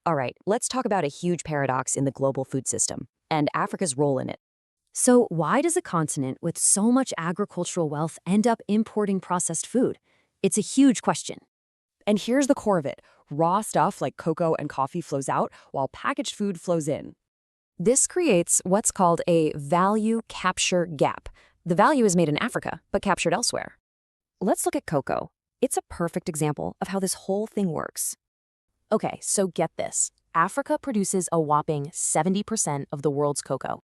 All right, let's talk about a huge paradox in the global food system and Africa's role in it. So, why does a continent with so much agricultural wealth end up importing processed food? It's a huge question. And here's the core of it. Raw stuff like cocoa and coffee flows out while packaged food flows in. This creates what's called a value capture gap. The value is made in Africa, but captured elsewhere. Let's look at cocoa. It's a perfect example of how this whole thing works. Okay, so get this. Africa produces a whopping 70% of the world's cocoa,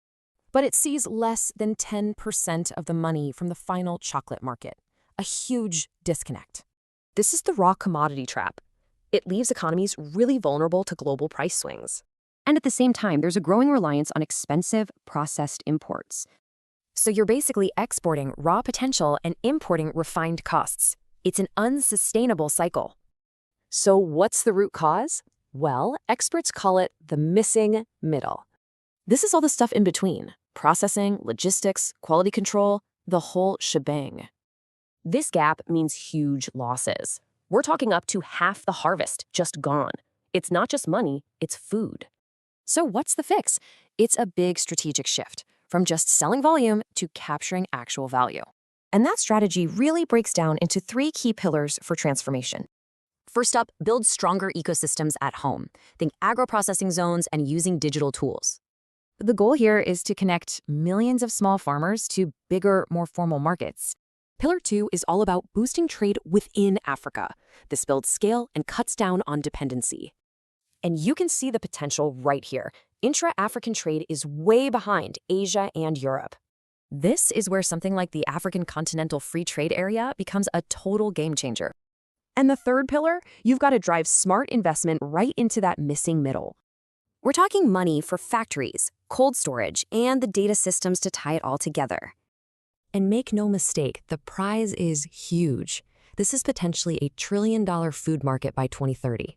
but it sees less than 10% of the money from the final chocolate market. A huge disconnect. This is the raw commodity trap. It leaves economies really vulnerable to global price swings. And at the same time, there's a growing reliance on expensive, processed imports. So you're basically exporting raw potential and importing refined costs. It's an unsustainable cycle. So what's the root cause? Well, experts call it the missing middle. This is all the stuff in between: processing, logistics, quality control, the whole shebang. This gap means huge losses. We're talking up to half the harvest just gone. It's not just money, it's food. So what's the fix? It's a big strategic shift from just selling volume to capturing actual value. And that strategy really breaks down into three key pillars for transformation. First up, build stronger ecosystems at home. Think agro-processing zones and using digital tools. The goal here is to connect millions of small farmers to bigger, more formal markets. Pillar 2 is all about boosting trade within Africa. This builds scale and cuts down on dependency. And you can see the potential right here. Intra-African trade is way behind Asia and Europe. This is where something like the African Continental Free Trade Area becomes a total game changer. And the third pillar, you've got to drive smart investment right into that missing middle. We're talking money for factories, cold storage, and the data systems to tie it all together. And make no mistake, the prize is huge. This is potentially a $1 trillion food market by 2030.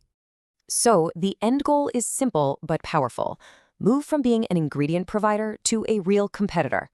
So the end goal is simple but powerful. Move from being an ingredient provider to a real competitor.